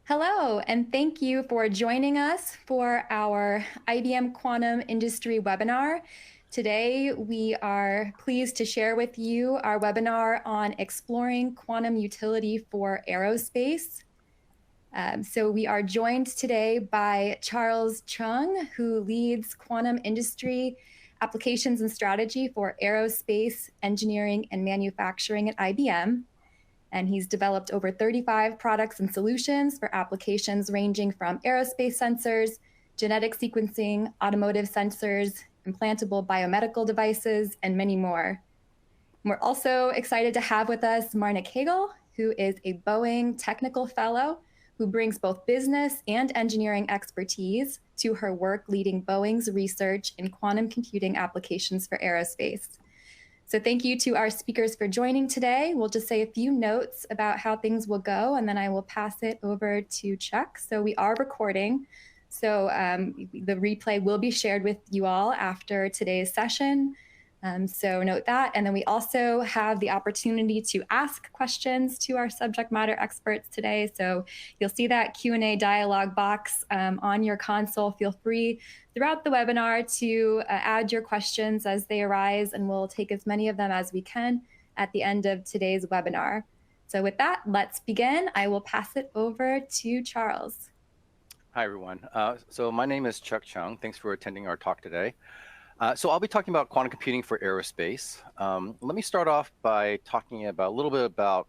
Hello, and thank you for joining us for our IBM Quantum Industry webinar. Today, we are pleased to share with you our webinar on exploring quantum utility for aerospace. So we are joined today by Charles Chung, who leads quantum industry applications and strategy for aerospace engineering and manufacturing at IBM. And he's developed over 35 products and solutions for applications ranging from aerospace sensors, genetic sequencing, automotive sensors, implantable biomedical devices, and many more. We're also excited to have with us Marna Kegel, who is a Boeing technical fellow who brings both business and engineering expertise to her work leading Boeing's research in quantum computing applications for aerospace. So thank you to our speakers for joining today. We'll just say a few notes about how things will go, and then I will pass it over to Chuck. So we are recording. So the replay will be shared with you all after today's session. So note that. And then we also have the opportunity to ask questions to our subject matter experts today. So you'll see that Q&A dialog box on your console. Feel free throughout the webinar to add your questions as they arise, and we'll take as many of them as we can at the end of today's webinar. So with that, let's begin. I will pass it over to Charles. Hi, everyone. So my name is Chuck Chung. Thanks for attending our talk today. So I'll be talking about quantum computing for aerospace. Let me start off by talking about a little bit about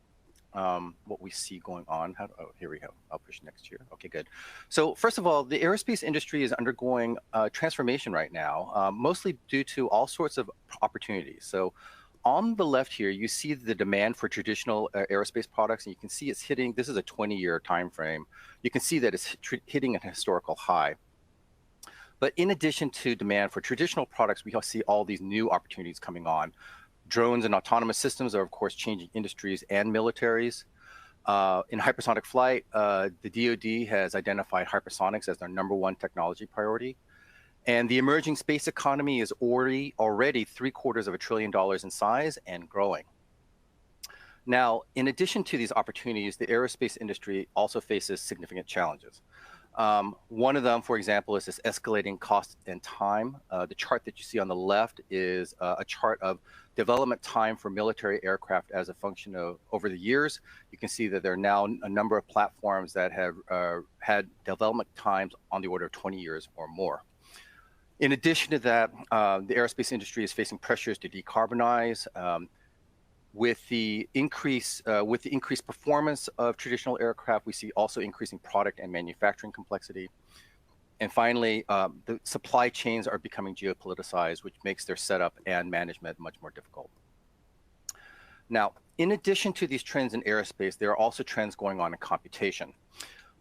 what we see going on. Oh, here we go. I'll push next here. Okay, good. So first of all, the aerospace industry is undergoing transformation right now, mostly due to all sorts of opportunities. So on the left here, you see the demand for traditional aerospace products, and you can see it's hitting, this is a 20-year time frame. You can see that it's hitting a historical high. But in addition to demand for traditional products, we see all these new opportunities coming on. Drones and autonomous systems are, of course, changing industries and militaries. In hypersonic flight, the DoD has identified hypersonics as their #1 technology priority. And the emerging space economy is already $750 billion in size and growing. Now, in addition to these opportunities, the aerospace industry also faces significant challenges. One of them, for example, is this escalating cost and time. The chart that you see on the left is a chart of development time for military aircraft as a function of over the years. You can see that there are now a number of platforms that have had development times on the order of 20 years or more. In addition to that, the aerospace industry is facing pressures to decarbonize. With the increased performance of traditional aircraft, we see also increasing product and manufacturing complexity. And finally, the supply chains are becoming geopoliticized, which makes their setup and management much more difficult. Now, in addition to these trends in aerospace, there are also trends going on in computation.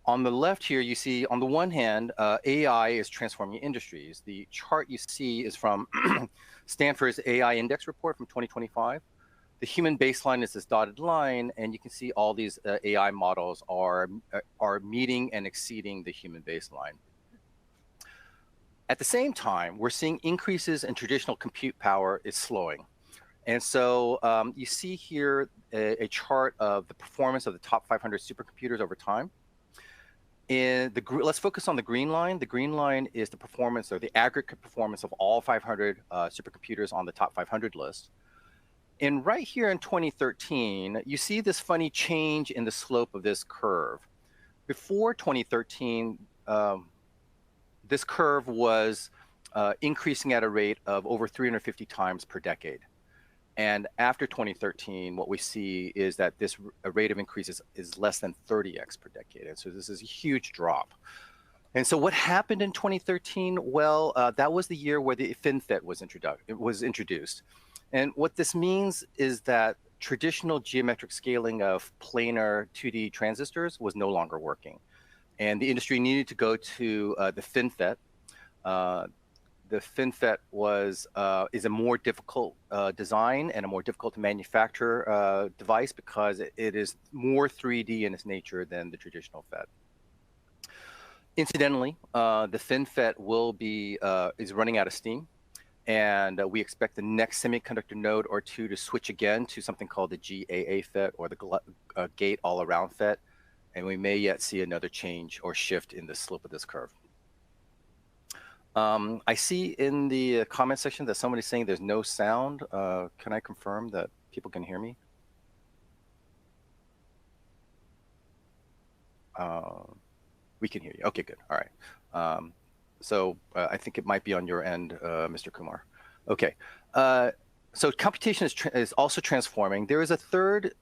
On the left here, you see, on the one hand, AI is transforming industries. The chart you see is from Stanford's AI Index report from 2025. The human baseline is this dotted line, and you can see all these AI models are meeting and exceeding the human baseline. At the same time, we're seeing increases in traditional compute power is slowing. And so you see here a chart of the performance of the top 500 supercomputers over time. Let's focus on the green line. The green line is the performance, or the aggregate performance of all 500 supercomputers on the top 500 list. And right here in 2013, you see this funny change in the slope of this curve. Before 2013, this curve was increasing at a rate of over 350 times per decade. And after 2013, what we see is that this rate of increase is less than 30x per decade. And so this is a huge drop. And so what happened in 2013? Well, that was the year where the FinFET was introduced. And what this means is that traditional geometric scaling of planar 2D transistors was no longer working. And the industry needed to go to the FinFET. The FinFET is a more difficult design and a more difficult to manufacture device because it is more 3D in its nature than the traditional FET. Incidentally, the FinFET is running out of steam. And we expect the next semiconductor node or two to switch again to something called the GAA FET, or the gate all-around FET. and we may yet see another change or shift in the slope of this curve. I see in the comment section that somebody's saying there's no sound. Can I confirm that people can hear me? We can hear you. Okay, good. All right. So I think it might be on your end, Mr. Kumar. Okay. So computation is also transforming. There is a third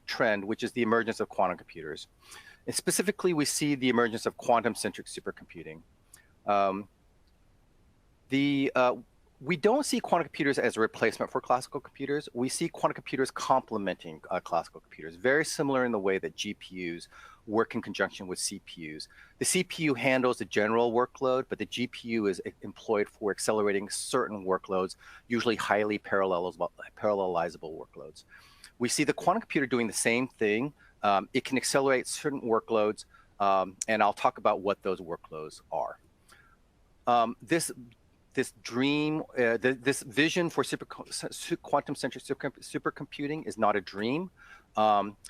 trend, which is the emergence of quantum computers. And specifically, we see the emergence of quantum-centric supercomputing. We don't see quantum computers as a replacement for classical computers. We see quantum computers complementing classical computers, very similar in the way that GPUs work in conjunction with CPUs. The CPU handles the general workload, but the GPU is employed for accelerating certain workloads, usually highly parallelizable workloads. We see the quantum computer doing the same thing. It can accelerate certain workloads, and I'll talk about what those workloads are. This dream, this vision for quantum-centric supercomputing is not a dream.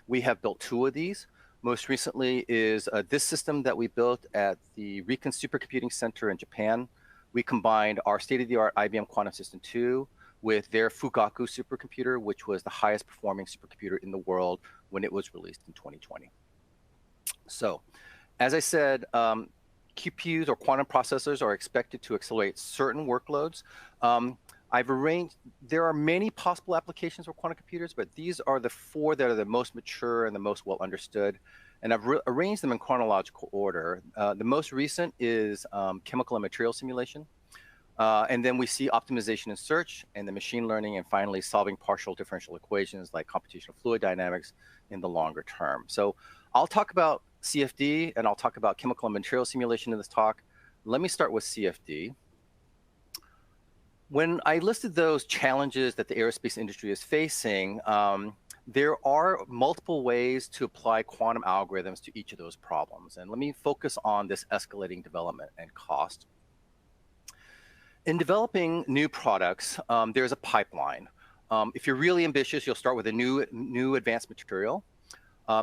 We have built 2 of these. Most recently is this system that we built at the Riken Supercomputing Center in Japan. We combined our state-of-the-art IBM Quantum System 2 with their Fugaku supercomputer, which was the highest performing supercomputer in the world when it was released in 2020. So, as I said, QPUs or quantum processors are expected to accelerate certain workloads. There are many possible applications for quantum computers, but these are the 4 that are the most mature and the most well understood. And I've arranged them in chronological order. The most recent is chemical and material simulation. And then we see optimization and search, and the machine learning, and finally solving partial differential equations like computational fluid dynamics in the longer term. So I'll talk about CFD, and I'll talk about chemical and material simulation in this talk. Let me start with CFD. When I listed those challenges that the aerospace industry is facing, there are multiple ways to apply quantum algorithms to each of those problems. And let me focus on this escalating development and cost. In developing new products, there's a pipeline. If you're really ambitious, you'll start with a new advanced material.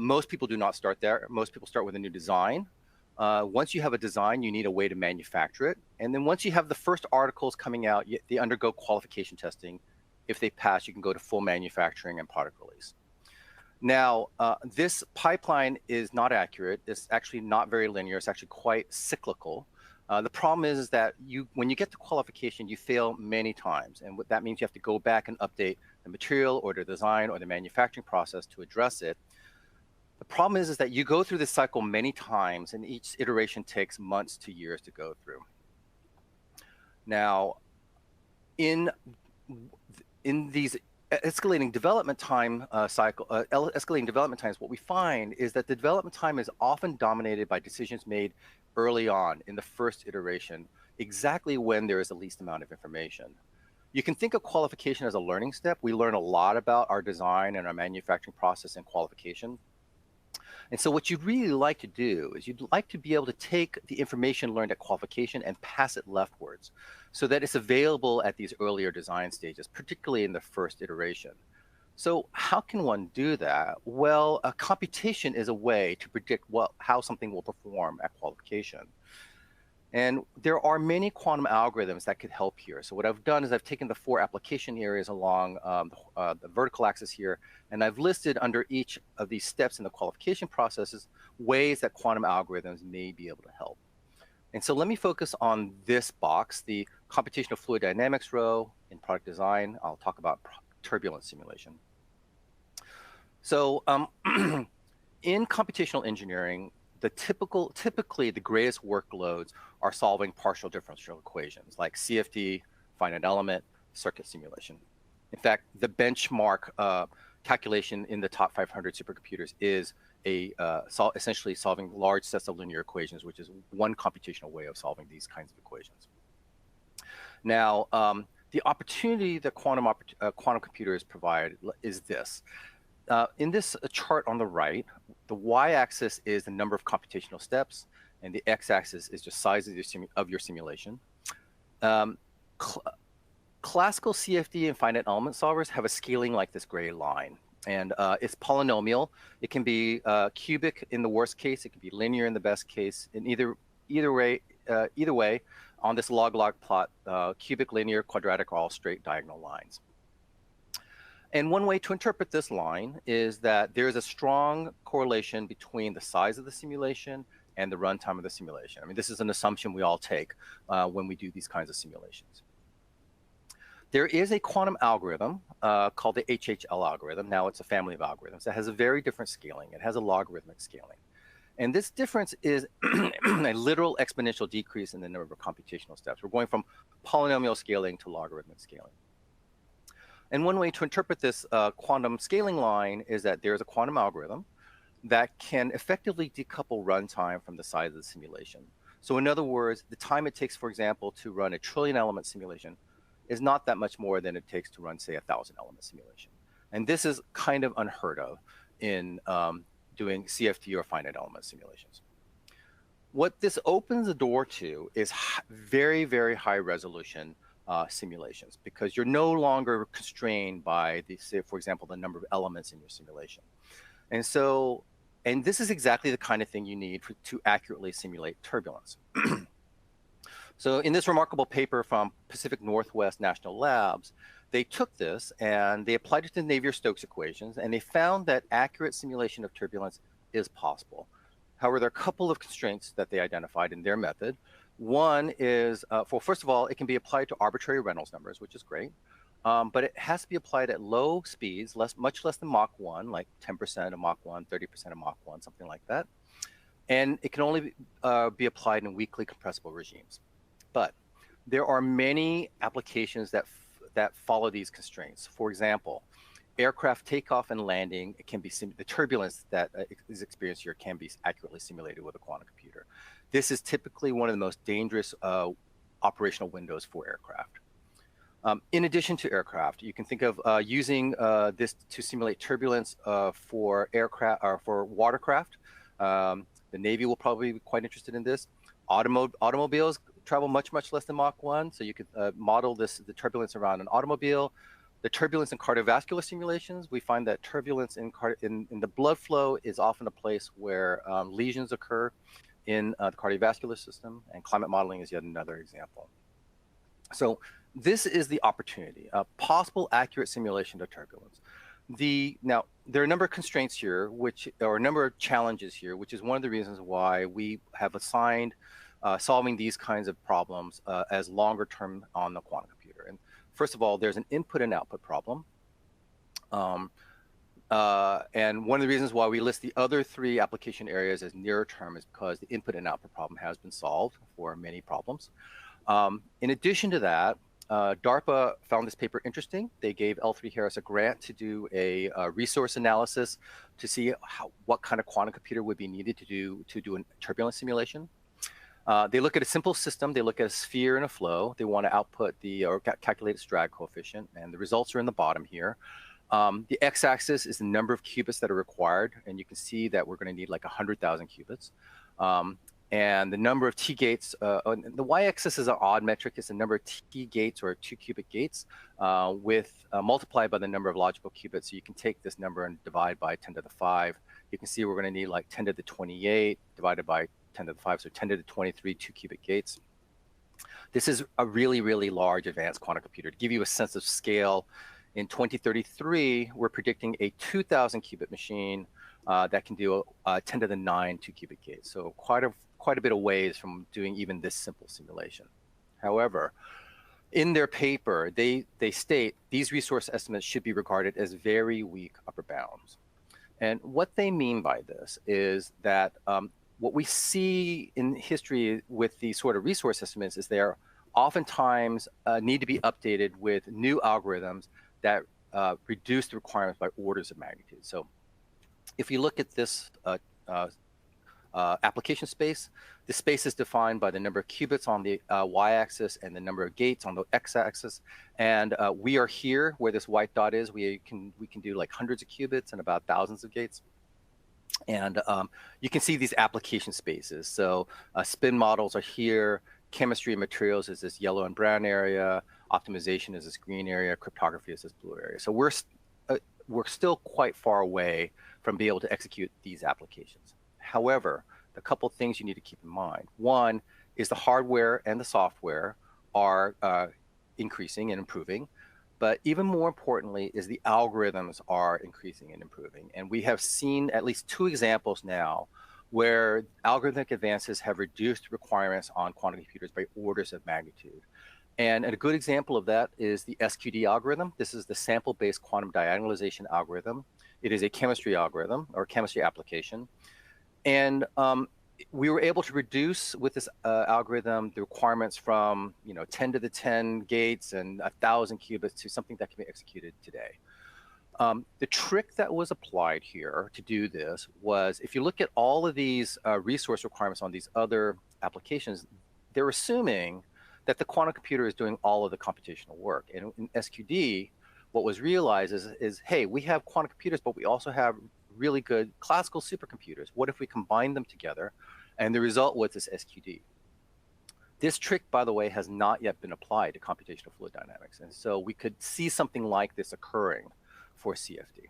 Most people do not start there. Most people start with a new design. Once you have a design, you need a way to manufacture it. And then once you have the first articles coming out, they undergo qualification testing. If they pass, you can go to full manufacturing and product release. Now, this pipeline is not accurate. It's actually not very linear. It's actually quite cyclical. The problem is that when you get to qualification, you fail many times. And what that means, you have to go back and update the material or the design or the manufacturing process to address it. The problem is that you go through this cycle many times, and each iteration takes months to years to go through. Now, in these escalating development times, what we find is that the development time is often dominated by decisions made early on in the first iteration, exactly when there is the least amount of information. You can think of qualification as a learning step. We learn a lot about our design and our manufacturing process and qualification. And so what you'd really like to do is you'd like to be able to take the information learned at qualification and pass it leftwards so that it's available at these earlier design stages, particularly in the first iteration. So how can one do that? Well, a computation is a way to predict how something will perform at qualification. And there are many quantum algorithms that could help here. So what I've done is I've taken the 4 application areas along the vertical axis here, and I've listed under each of these steps in the qualification processes ways that quantum algorithms may be able to help. And so let me focus on this box, the computational fluid dynamics row in product design. I'll talk about turbulence simulation. So in computational engineering, typically the greatest workloads are solving partial differential equations like CFD, finite element, circuit simulation. In fact, the benchmark calculation in the top 500 supercomputers is essentially solving large sets of linear equations, which is one computational way of solving these kinds of equations. Now, the opportunity that quantum computers provide is this. In this chart on the right, the y-axis is the number of computational steps, and the x-axis is just size of your simulation. Classical CFD and finite element solvers have a scaling like this gray line. And it's polynomial. It can be cubic in the worst case. It can be linear in the best case. In either way, on this log-log plot, cubic, linear, quadratic are all straight diagonal lines. And one way to interpret this line is that there is a strong correlation between the size of the simulation and the runtime of the simulation. I mean, this is an assumption we all take when we do these kinds of simulations. There is a quantum algorithm called the HHL algorithm. Now it's a family of algorithms that has a very different scaling. It has a logarithmic scaling. And this difference is a literal exponential decrease in the number of computational steps. We're going from polynomial scaling to logarithmic scaling. And one way to interpret this quantum scaling line is that there's a quantum algorithm that can effectively decouple runtime from the size of the simulation. So in other words, the time it takes, for example, to run a trillion element simulation is not that much more than it takes to run, say, 1,000 element simulation. And this is kind of unheard of in doing CFD or finite element simulations. What this opens the door to is very, very high resolution simulations, because you're no longer constrained by the, say, for example, the number of elements in your simulation. And so, and this is exactly the kind of thing you need to accurately simulate turbulence. So in this remarkable paper from Pacific Northwest National Labs, they took this and they applied it to Navier-Stokes equations, and they found that accurate simulation of turbulence is possible. However, there are a couple of constraints that they identified in their method. One is, first of all, it can be applied to arbitrary Reynolds numbers, which is great, but it has to be applied at low speeds, much less than Mach 1, like 10% of Mach 1, 30% of Mach 1, something like that. And it can only be applied in weakly compressible regimes. But there are many applications that follow these constraints. For example, aircraft takeoff and landing, it can be the turbulence that is experienced here can be accurately simulated with a quantum computer. This is typically one of the most dangerous operational windows for aircraft. In addition to aircraft, you can think of using this to simulate turbulence for aircraft or for watercraft. The Navy will probably be quite interested in this. Automobiles travel much less than Mach 1, so you could model the turbulence around an automobile. The turbulence in cardiovascular simulations, we find that turbulence in the blood flow is often a place where lesions occur in the cardiovascular system, and climate modeling is yet another example. So this is the opportunity, a possible accurate simulation of turbulence. Now, there are a number of constraints here, or a number of challenges here, which is one of the reasons why we have assigned solving these kinds of problems as longer term on the quantum computer. And first of all, there's an input and output problem. And one of the reasons why we list the other three application areas as nearer term is because the input and output problem has been solved for many problems. In addition to that, DARPA found this paper interesting. They gave L3Harris a grant to do a resource analysis to see what kind of quantum computer would be needed to do a turbulence simulation. They look at a simple system. They look at a sphere and a flow. They want to output or calculate its drag coefficient, and the results are in the bottom here. The x-axis is the number of qubits that are required, and you can see that we're going to need like 100,000 qubits. And the number of T-gates, the y-axis is an odd metric. It's the number of T-gates or 2-qubit gates multiplied by the number of logical qubits. So you can take this number and divide by 10 to the 5. You can see we're going to need like 10 to the 28 divided by 10 to the 5, so 10 to the 23 2-qubit gates. This is a really, really large advanced quantum computer. To give you a sense of scale, in 2033, we're predicting a 2,000 qubit machine that can do 10 to the 9 2-qubit gates. So quite a bit of ways from doing even this simple simulation. However, in their paper, they state these resource estimates should be regarded as very weak upper bounds. And what they mean by this is that what we see in history with these sort of resource estimates is they are oftentimes need to be updated with new algorithms that reduce the requirements by orders of magnitude. So if you look at this application space, the space is defined by the number of qubits on the y-axis and the number of gates on the x-axis. And we are here where this white dot is. We can do like hundreds of qubits and about thousands of gates. And you can see these application spaces. So spin models are here. Chemistry and materials is this yellow and brown area. Optimization is this green area. Cryptography is this blue area. So we're we're still quite far away from being able to execute these applications. However, the couple of things you need to keep in mind. One is the hardware and the software are increasing and improving. But even more importantly is the algorithms are increasing and improving. And we have seen at least 2 examples now where algorithmic advances have reduced requirements on quantum computers by orders of magnitude. And a good example of that is the SQD algorithm. This is the sample-based quantum diagonalization algorithm. It is a chemistry algorithm or chemistry application. And we were able to reduce with this algorithm the requirements from 10 to the 10 gates and 1,000 qubits to something that can be executed today. The trick that was applied here to do this was, if you look at all of these resource requirements on these other applications, they're assuming that the quantum computer is doing all of the computational work. And in SQD, what was realized is hey, we have quantum computers, but we also have really good classical supercomputers. What if we combine them together? And the result was this SQD. This trick, by the way, has not yet been applied to computational fluid dynamics. And so we could see something like this occurring for CFD.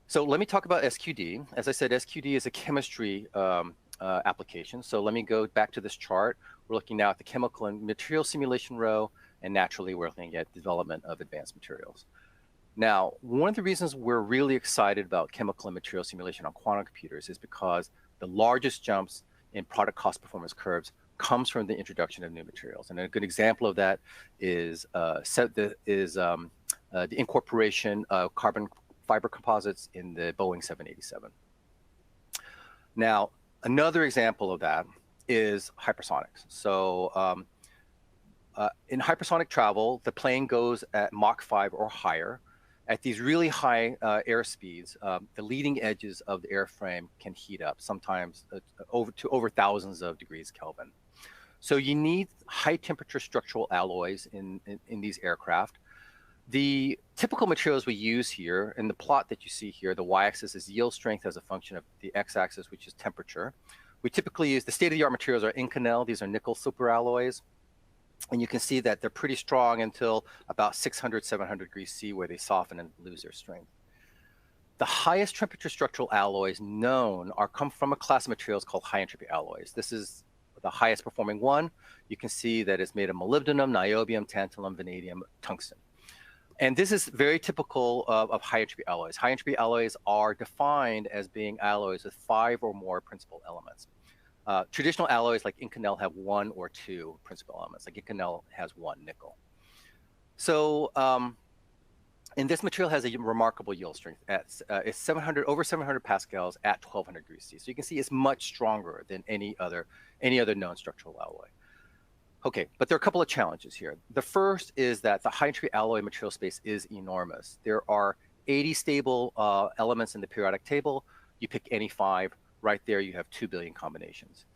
So let me talk about SQD. As I said, SQD is a chemistry application. So let me go back to this chart. We're looking now at the chemical and material simulation row, and naturally we're looking at development of advanced materials. Now, one of the reasons we're really excited about chemical and material simulation on quantum computers is because the largest jumps in product cost performance curves comes from the introduction of new materials. And a good example of that is the incorporation of carbon fiber composites in the Boeing 787. Now, another example of that is hypersonics. So in hypersonic travel, the plane goes at Mach 5 or higher. At these really high air speeds, the leading edges of the airframe can heat up, sometimes over thousands of degrees Kelvin. So you need high temperature structural alloys in these aircraft. The typical materials we use here, in the plot that you see here, the y-axis is yield strength as a function of the x-axis, which is temperature. We typically use the state-of-the-art materials are Inconel. These are nickel superalloys. And you can see that they're pretty strong until about 600, 700 degrees C, where they soften and lose their strength. The highest temperature structural alloys known come from a class of materials called high entropy alloys. This is the highest performing one. You can see that it's made of molybdenum, niobium, tantalum, vanadium, tungsten. And this is very typical of high entropy alloys. High entropy alloys are defined as being alloys with 5 or more principal elements. Traditional alloys like Inconel have 1 or 2 principal elements. Like Inconel has 1 nickel. So, and this material has a remarkable yield strength. It's over 700 pascals at 1200 degrees C. So you can see it's much stronger than any other known structural alloy. Okay, but there are a couple of challenges here. The first is that the high entropy alloy material space is enormous. There are 80 stable elements in the periodic table. You pick any 5. Right there, you have 2 billion combinations.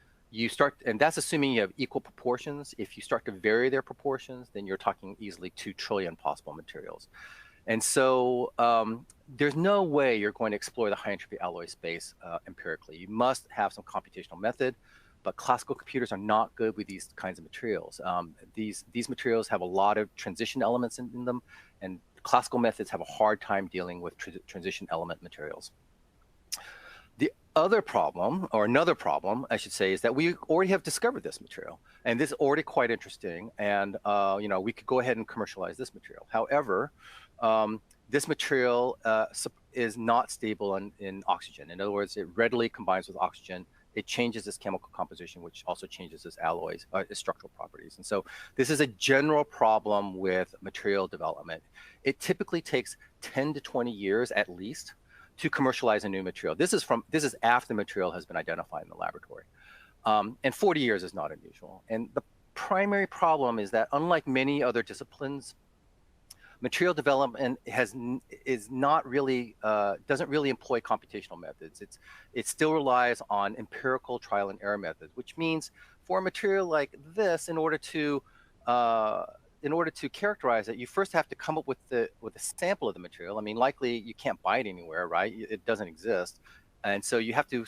And that's assuming you have equal proportions. If you start to vary their proportions, then you're talking easily 2 trillion possible materials. And so there's no way you're going to explore the high entropy alloy space empirically. You must have some computational method, but classical computers are not good with these kinds of materials. These materials have a lot of transition elements in them, and classical methods have a hard time dealing with transition element materials. The other problem, or another problem, I should say, is that we already have discovered this material, and this is already quite interesting. And we could go ahead and commercialize this material. However, this material is not stable in oxygen. In other words, it readily combines with oxygen. It changes its chemical composition, which also changes its alloys, its structural properties. And so this is a general problem with material development. It typically takes 10 to 20 years at least to commercialize a new material. This is after the material has been identified in the laboratory. And 40 years is not unusual. And the primary problem is that, unlike many other disciplines, material development doesn't really employ computational methods. It still relies on empirical trial and error methods, which means for a material like this, in order to characterize it, you first have to come up with a sample of the material. I mean, likely you can't buy it anywhere, right? It doesn't exist. And so you have to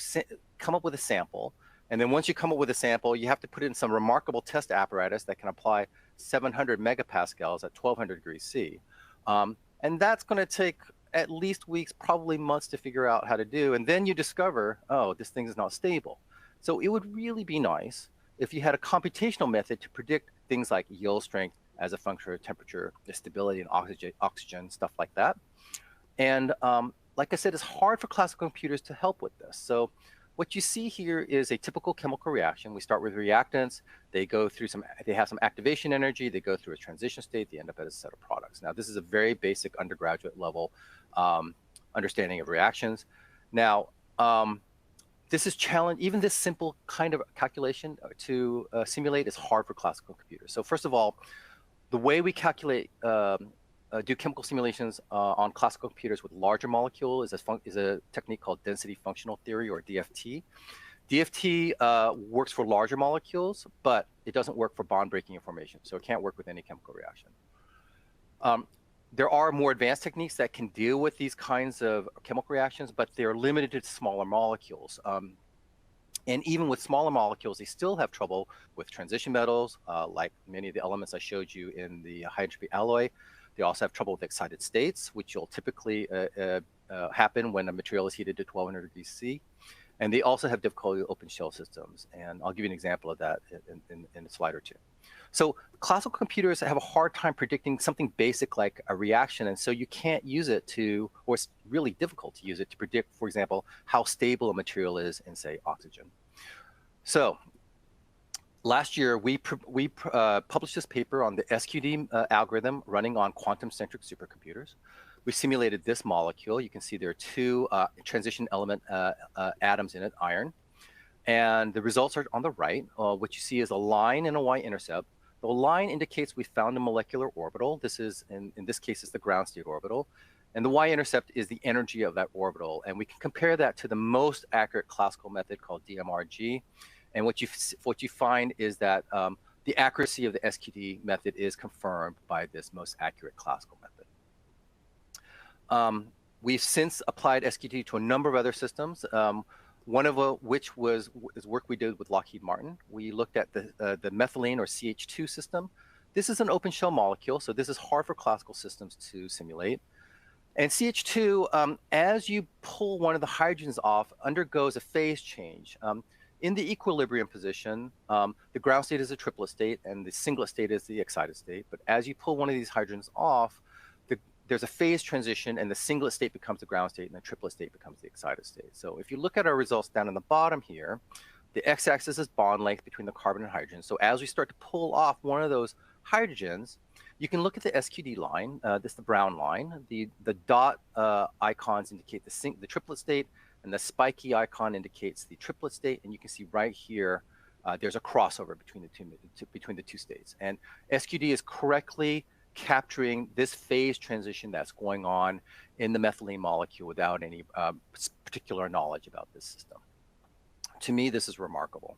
come up with a sample. And then once you come up with a sample, you have to put in some remarkable test apparatus that can apply 700 megapascals at 1200 degrees C. And that's going to take at least weeks, probably months to figure out how to do. And then you discover, oh, this thing is not stable. So it would really be nice if you had a computational method to predict things like yield strength as a function of temperature, the stability and oxygen, stuff like that. And like I said, it's hard for classical computers to help with this. So what you see here is a typical chemical reaction. We start with reactants. They have some activation energy. They go through a transition state. They end up at a set of products. Now, this is a very basic undergraduate level understanding of reactions. Now, this is challenge. Even this simple kind of calculation to simulate is hard for classical computers. So first of all, the way we calculate do chemical simulations on classical computers with larger molecule is a technique called density functional theory, or DFT. DFT works for larger molecules, but it doesn't work for bond breaking information, so it can't work with any chemical reaction. There are more advanced techniques that can deal with these kinds of chemical reactions, but they're limited to smaller molecules. And even with smaller molecules, they still have trouble with transition metals, like many of the elements I showed you in the high entropy alloy. They also have trouble with excited states, which will typically happen when a material is heated to 1200 degrees C. And they also have difficulty with open shell systems. And I'll give you an example of that in a slide or two. So classical computers have a hard time predicting something basic like a reaction. And so you can't use it to, or it's really difficult to use it to predict, for example, how stable a material is in, say, oxygen. So last year, we published this paper on the SQD algorithm running on quantum-centric supercomputers. We simulated this molecule. You can see there are two transition element atoms in it, iron. And the results are on the right. What you see is a line and a y-intercept. The line indicates we found a molecular orbital. This is, in this case, it's the ground state orbital. And the y-intercept is the energy of that orbital. And we can compare that to the most accurate classical method called DMRG. And what you find is that the accuracy of the SQD method is confirmed by this most accurate classical method. We've since applied SQD to a number of other systems, one of which is work we did with Lockheed Martin. We looked at the methylene or CH2 system. This is an open shell molecule, so this is hard for classical systems to simulate. And CH2, as you pull one of the hydrogens off, undergoes a phase change. In the equilibrium position, the ground state is a triplet state and the singlet state is the excited state. But as you pull one of these hydrogens off, there's a phase transition and the singlet state becomes the ground state and the triplet state becomes the excited state. So if you look at our results down in the bottom here, the x-axis is bond length between the carbon and hydrogen. So as we start to pull off one of those hydrogens, you can look at the SQD line, this is the brown line. The dot icons indicate the triplet state, and the spiky icon indicates the triplet state. And you can see right here, there's a crossover between the two states. And SQD is correctly capturing this phase transition that's going on in the methylene molecule without any particular knowledge about this system. To me, this is remarkable.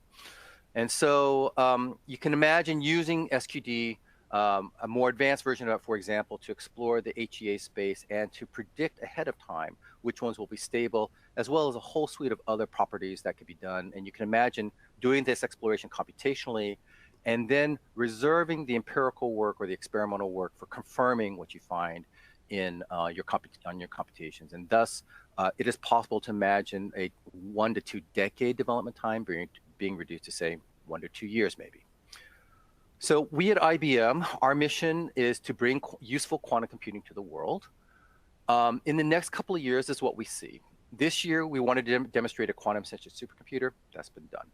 And so you can imagine using SQD, a more advanced version of it, for example, to explore the HEA space and to predict ahead of time which ones will be stable, as well as a whole suite of other properties that could be done. And you can imagine doing this exploration computationally and then reserving the empirical work or the experimental work for confirming what you find in your computations. And thus, it is possible to imagine a 1 to 2 decade development time being reduced to, say, 1 to 2 years, maybe. So we at IBM, our mission is to bring useful quantum computing to the world. In the next couple of years is what we see. This year, we wanted to demonstrate a quantum-centric supercomputer. That's been done.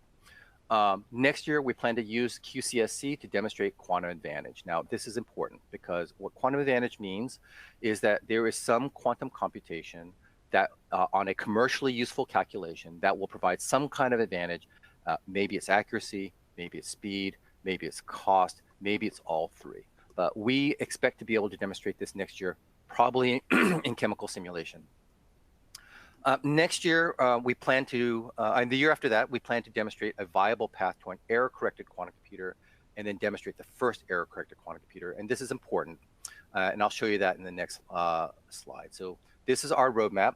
Next year, we plan to use QCSC to demonstrate quantum advantage. Now, this is important because what quantum advantage means is that there is some quantum computation that on a commercially useful calculation that will provide some kind of advantage. Maybe it's accuracy, maybe it's speed, maybe it's cost, maybe it's all three. But we expect to be able to demonstrate this next year, probably in chemical simulation. Next year, we plan to, and the year after that, we plan to demonstrate a viable path to an error-corrected quantum computer and then demonstrate the first error-corrected quantum computer. And this is important, and I'll show you that in the next slide. So this is our roadmap.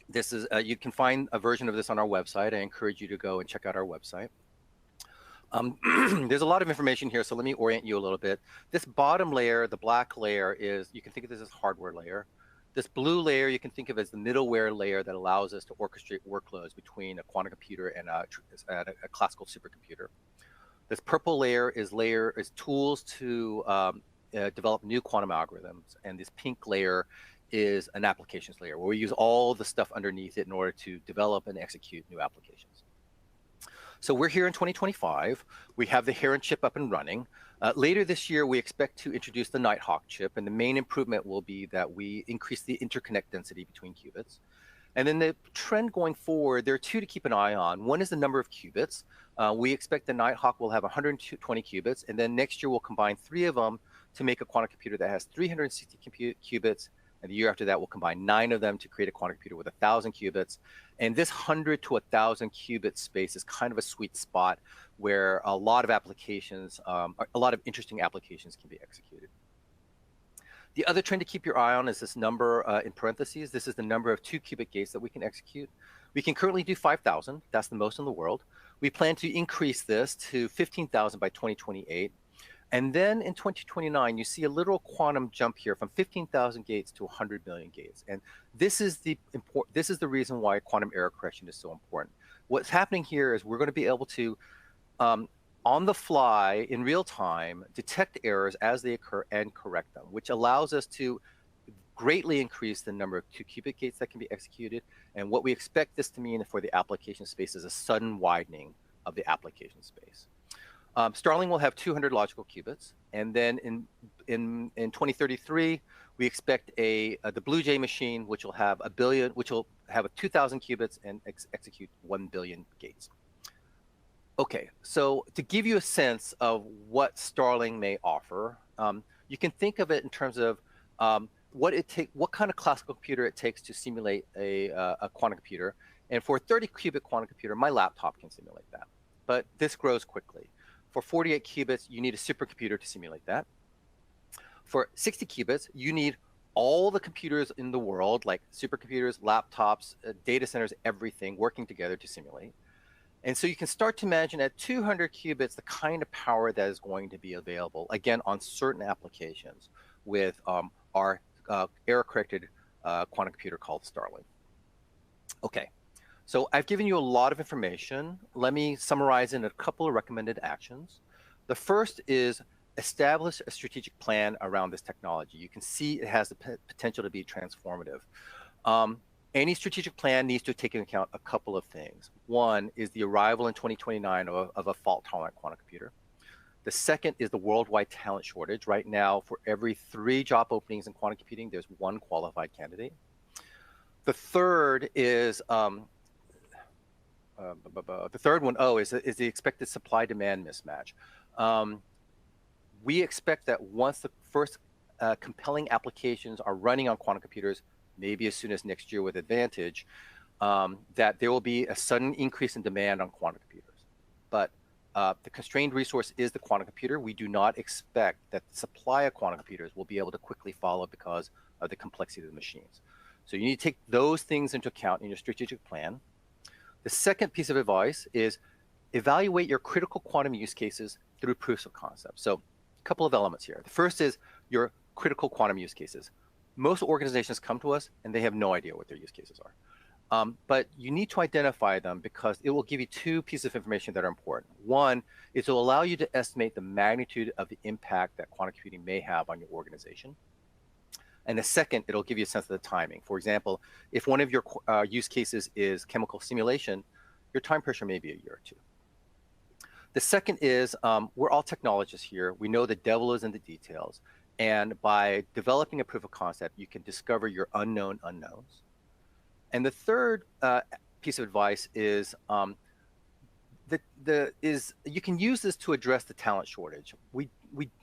This is, you can find a version of this on our website. I encourage you to go and check out our website. There's a lot of information here, so let me orient you a little bit. This bottom layer, the black layer, is, you can think of this as hardware layer. This blue layer you can think of as the middleware layer that allows us to orchestrate workloads between a quantum computer and a classical supercomputer. This purple layer is tools to develop new quantum algorithms, and this pink layer is an applications layer where we use all the stuff underneath it in order to develop and execute new applications. So we're here in 2025. We have the Heron chip up and running. Later this year, we expect to introduce the Nighthawk chip, and the main improvement will be that we increase the interconnect density between qubits. And then the trend going forward, there are two to keep an eye on. One is the number of qubits. We expect the Nighthawk will have 120 qubits, and then next year we'll combine 3 of them to make a quantum computer that has 360 qubits, and the year after that we'll combine 9 of them to create a quantum computer with 1,000 qubits. And this 100 to 1,000 qubit space is kind of a sweet spot where a lot of applications, a lot of interesting applications can be executed. The other trend to keep your eye on is this number in parentheses. This is the number of 2 qubit gates that we can execute. We can currently do 5,000. That's the most in the world. We plan to increase this to 15,000 by 2028. And then in 2029, you see a little quantum jump here from 15,000 gates to 100 million gates. And this is the reason why quantum error correction is so important. What's happening here is we're going to be able to, on the fly, in real time, detect errors as they occur and correct them, which allows us to greatly increase the number of 2 qubit gates that can be executed. And what we expect this to mean for the application space is a sudden widening of the application space. Starling will have 200 logical qubits, and then in 2033 we expect the Blue Jay machine, which will have 2,000 qubits and execute 1 billion gates. Okay, so to give you a sense of what Starling may offer, you can think of it in terms of what kind of classical computer it takes to simulate a quantum computer. And for a 30 qubit quantum computer, my laptop can simulate that, but this grows quickly. For 48 qubits, you need a supercomputer to simulate that. For 60 qubits, you need all the computers in the world, like supercomputers, laptops, data centers, everything working together to simulate. And so you can start to imagine at 200 qubits, the kind of power that is going to be available, again, on certain applications with our error-corrected quantum computer called Starling. Okay. So I've given you a lot of information. Let me summarize in a couple of recommended actions. The first is establish a strategic plan around this technology. You can see it has the potential to be transformative. Any strategic plan needs to take into account a couple of things. One is the arrival in 2029 of a fault-tolerant quantum computer. The second is the worldwide talent shortage. Right now, for every 3 job openings in quantum computing, there's 1 qualified candidate. The third is the third one, is the expected supply-demand mismatch. We expect that once the first compelling applications are running on quantum computers, maybe as soon as next year with advantage, that there will be a sudden increase in demand on quantum computers. But the constrained resource is the quantum computer. We do not expect that the supply of quantum computers will be able to quickly follow because of the complexity of the machines. So you need to take those things into account in your strategic plan. The second piece of advice is evaluate your critical quantum use cases through proofs of concept. So a couple of elements here. The first is your critical quantum use cases. Most organizations come to us and they have no idea what their use cases are. But you need to identify them because it will give you 2 pieces of information that are important. One is it will allow you to estimate the magnitude of the impact that quantum computing may have on your organization. And the second, it'll give you a sense of the timing. For example, if one of your use cases is chemical simulation, your time pressure may be a year or 2. The second is we're all technologists here. We know the devil is in the details. And by developing a proof of concept, you can discover your unknown unknowns. And the third piece of advice is you can use this to address the talent shortage.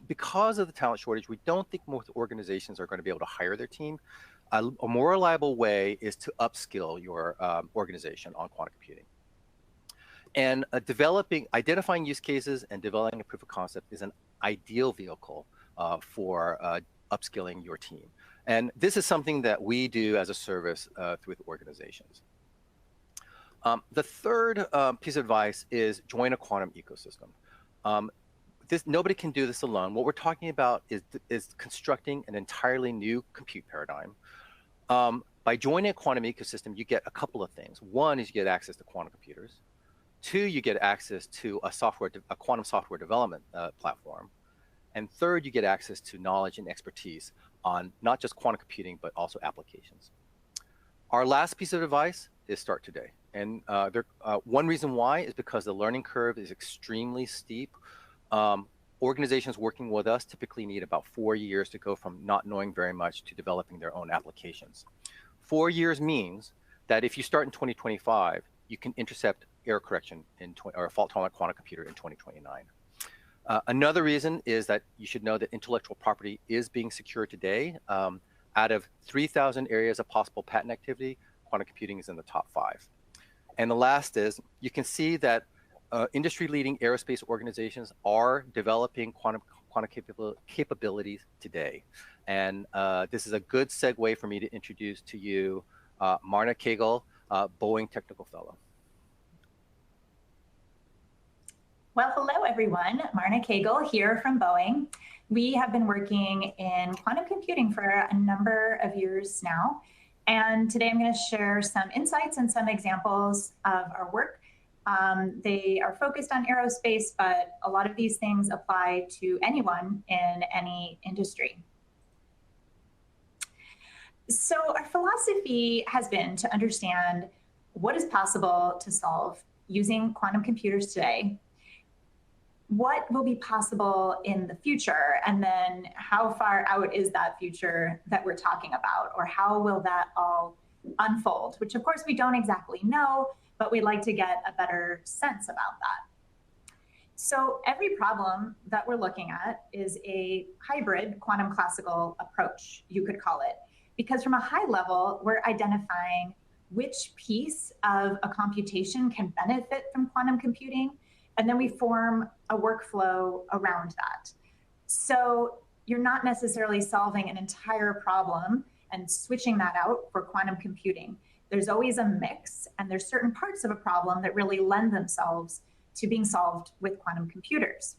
Because of the talent shortage, we don't think most organizations are going to be able to hire their team. A more reliable way is to upskill your organization on quantum computing. And identifying use cases and developing a proof of concept is an ideal vehicle for upskilling your team. And this is something that we do as a service with organizations. The third piece of advice is join a quantum ecosystem. Nobody can do this alone. What we're talking about is constructing an entirely new compute paradigm. By joining a quantum ecosystem, you get a couple of things. One is you get access to quantum computers. Two, you get access to a quantum software development platform. And third, you get access to knowledge and expertise on not just quantum computing, but also applications. Our last piece of advice is start today. And one reason why is because the learning curve is extremely steep. Organizations working with us typically need about 4 years to go from not knowing very much to developing their own applications. 4 years means that if you start in 2025, you can intercept error correction or a fault-tolerant quantum computer in 2029. Another reason is that you should know that intellectual property is being secured today. Out of 3,000 areas of possible patent activity, quantum computing is in the top 5. And the last is, you can see that industry-leading aerospace organizations are developing quantum capabilities today. And this is a good segue for me to introduce to you Marna Kegel, Boeing Technical Fellow. Well, hello, everyone. Marna Kegel here from Boeing. We have been working in quantum computing for a number of years now. And today I'm going to share some insights and some examples of our work. They are focused on aerospace, but a lot of these things apply to anyone in any industry. So our philosophy has been to understand what is possible to solve using quantum computers today, what will be possible in the future, and then how far out is that future that we're talking about, or how will that all unfold, which of course we don't exactly know, but we'd like to get a better sense about that. So every problem that we're looking at is a hybrid quantum classical approach, you could call it, because from a high level, we're identifying which piece of a computation can benefit from quantum computing, and then we form a workflow around that. So you're not necessarily solving an entire problem and switching that out for quantum computing. There's always a mix, and there's certain parts of a problem that really lend themselves to being solved with quantum computers.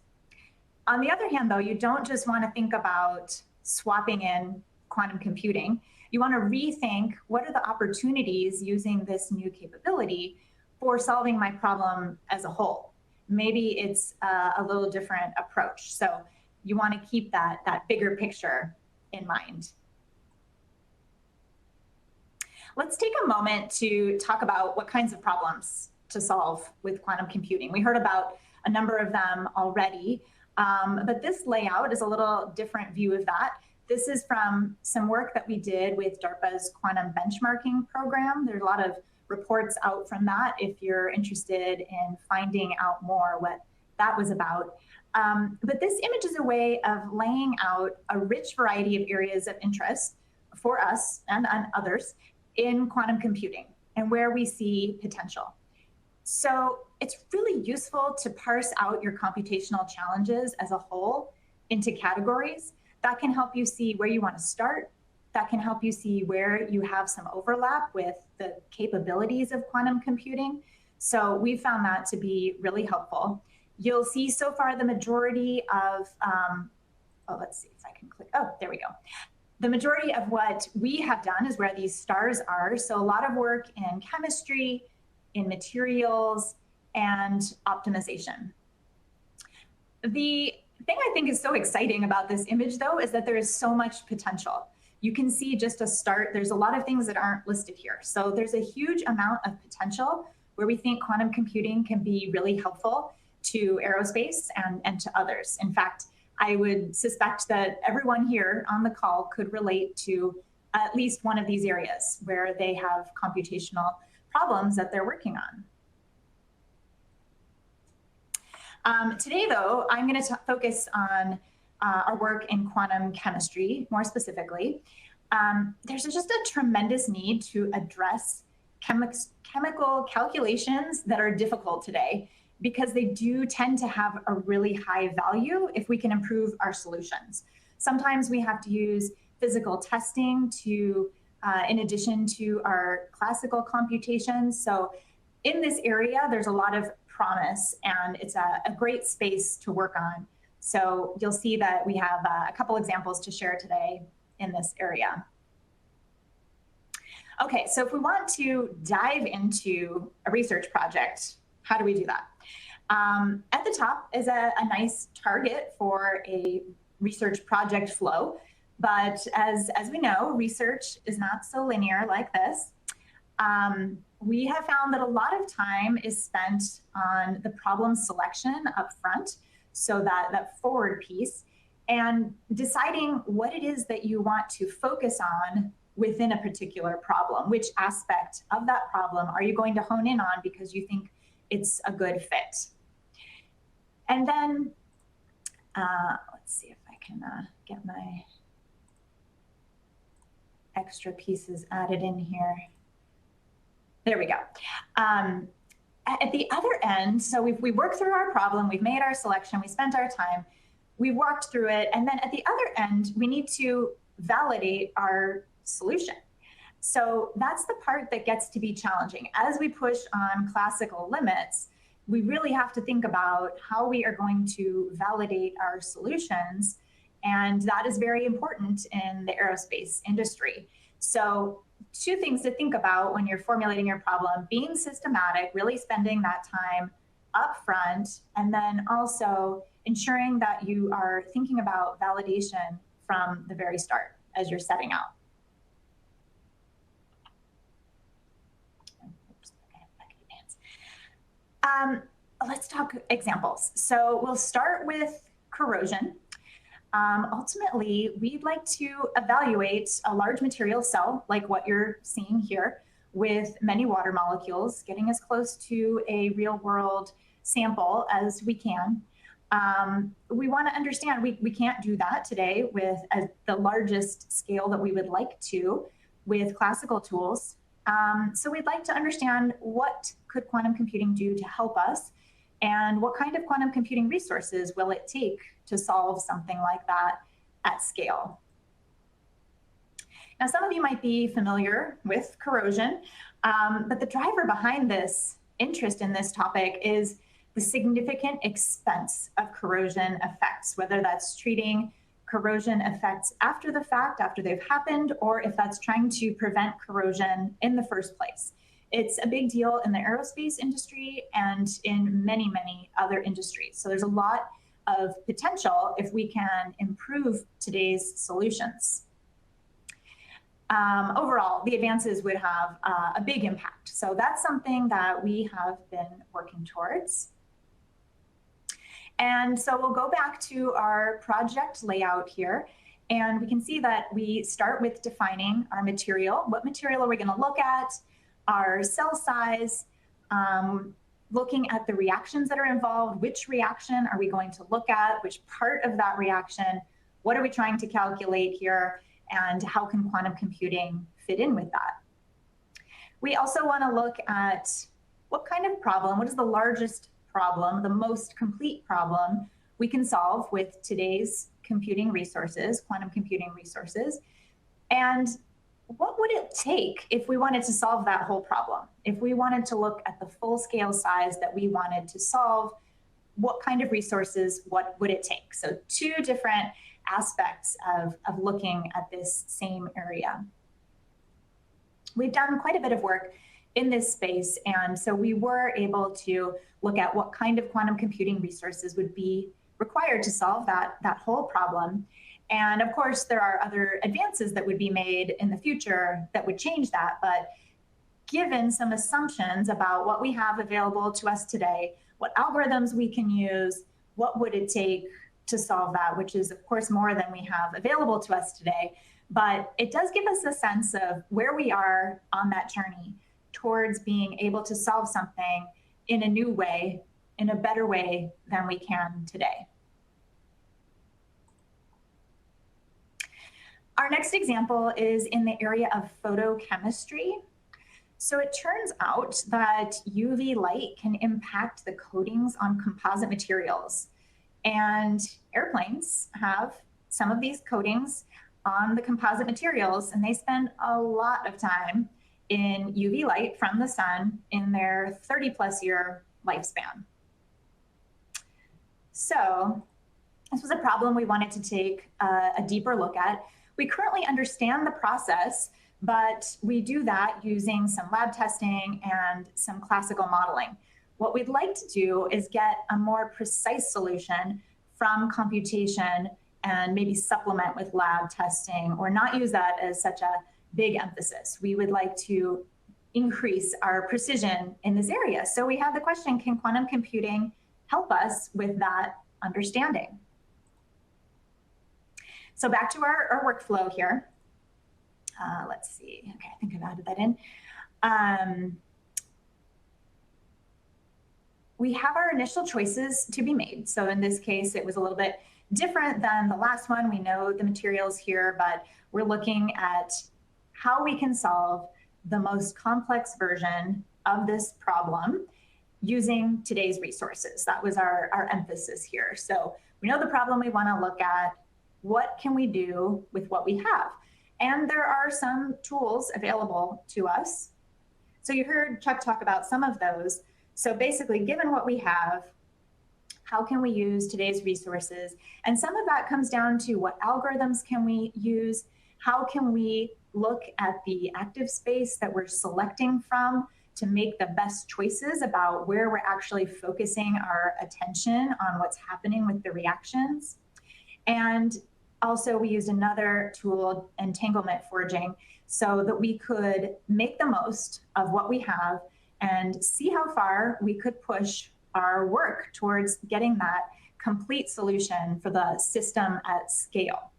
On the other hand, though, you don't just want to think about swapping in quantum computing. You want to rethink what are the opportunities using this new capability for solving my problem as a whole. Maybe it's a little different approach. So you want to keep that bigger picture in mind. Let's take a moment to talk about what kinds of problems to solve with quantum computing. We heard about a number of them already, but this layout is a little different view of that. This is from some work that we did with DARPA's quantum benchmarking program. There's a lot of reports out from that if you're interested in finding out more what that was about. But this image is a way of laying out a rich variety of areas of interest for us and others in quantum computing and where we see potential. So it's really useful to parse out your computational challenges as a whole into categories. That can help you see where you want to start. That can help you see where you have some overlap with the capabilities of quantum computing. So we found that to be really helpful. You'll see so far the majority of, let's see if I can click, there we go. The majority of what we have done is where these stars are. So a lot of work in chemistry, in materials, and optimization. The thing I think is so exciting about this image, though, is that there is so much potential. You can see just a start. There's a lot of things that aren't listed here. So there's a huge amount of potential where we think quantum computing can be really helpful to aerospace and to others. In fact, I would suspect that everyone here on the call could relate to at least one of these areas where they have computational problems that they're working on. Today, though, I'm going to focus on our work in quantum chemistry, more specifically. There's just a tremendous need to address chemical calculations that are difficult today, because they do tend to have a really high value if we can improve our solutions. Sometimes we have to use physical testing to, in addition to our classical computations. So in this area, there's a lot of promise, and it's a great space to work on. So you'll see that we have a couple examples to share today in this area. Okay, so if we want to dive into a research project, how do we do that? At the top is a nice target for a research project flow. But as we know, research is not so linear like this. We have found that a lot of time is spent on the problem selection up front, so that forward piece, and deciding what it is that you want to focus on within a particular problem. Which aspect of that problem are you going to hone in on because you think it's a good fit? And then, let's see if I can get my extra pieces added in here. There we go. At the other end, so we worked through our problem, we've made our selection, we spent our time, we worked through it, and then at the other end, we need to validate our solution. So that's the part that gets to be challenging. As we push on classical limits, we really have to think about how we are going to validate our solutions, and that is very important in the aerospace industry. So two things to think about when you're formulating your problem: being systematic, really spending that time up front, and then also ensuring that you are thinking about validation from the very start as you're setting out. Let's talk examples. So we'll start with corrosion. Ultimately, we'd like to evaluate a large material cell like what you're seeing here, with many water molecules, getting as close to a real world sample as we can. We want to understand we can't do that today with the largest scale that we would like to with classical tools. So we'd like to understand, what could quantum computing do to help us, and what kind of quantum computing resources will it take to solve something like that at scale? Now, some of you might be familiar with corrosion, but the driver behind this interest in this topic is the significant expense of corrosion effects, whether that's treating corrosion effects after the fact, after they've happened, or if that's trying to prevent corrosion in the first place. It's a big deal in the aerospace industry and in many, many other industries. So there's a lot of potential if we can improve today's solutions. Overall, the advances would have a big impact. So that's something that we have been working towards. And so we'll go back to our project layout here, and we can see that we start with defining our material. What material are we going to look at? Our cell size, looking at the reactions that are involved. Which reaction are we going to look at? Which part of that reaction? What are we trying to calculate here? And how can quantum computing fit in with that? We also want to look at what kind of problem, what is the largest problem, the most complete problem we can solve with today's computing resources, quantum computing resources, and what would it take if we wanted to solve that whole problem? If we wanted to look at the full scale size that we wanted to solve, what kind of resources, what would it take? So two different aspects of looking at this same area. We've done quite a bit of work in this space, and so we were able to look at what kind of quantum computing resources would be required to solve that whole problem. And of course, there are other advances that would be made in the future that would change that. But given some assumptions about what we have available to us today, what algorithms we can use, what would it take to solve that, which is, of course, more than we have available to us today. But it does give us a sense of where we are on that journey towards being able to solve something in a new way, in a better way than we can today. Our next example is in the area of photochemistry. So it turns out that UV light can impact the coatings on composite materials. And airplanes have some of these coatings on the composite materials, and they spend a lot of time in UV light from the sun in their 30+ year lifespan. So this was a problem we wanted to take a deeper look at. We currently understand the process but we do that using some lab testing and some classical modeling. What we'd like to do is get a more precise solution from computation and maybe supplement with lab testing, or not use that as such a big emphasis. We would like to increase our precision in this area. So we have the question, can quantum computing help us with that understanding? So back to our workflow here. Let's see, okay, I think I've added that in. We have our initial choices to be made. So in this case, it was a little bit different than the last one. We know the materials here, but we're looking at how we can solve the most complex version of this problem using today's resources. That was our emphasis here. So we know the problem we want to look at. What can we do with what we have? And there are some tools available to us. So you heard Chuck talk about some of those. So basically, given what we have, how can we use today's resources? And some of that comes down to what algorithms can we use? How can we look at the active space that we're selecting from to make the best choices about where we're actually focusing our attention on what's happening with the reactions? And also, we used another tool, entanglement forging, so that we could make the most of what we have and see how far we could push our work towards getting that complete solution for the system at scale.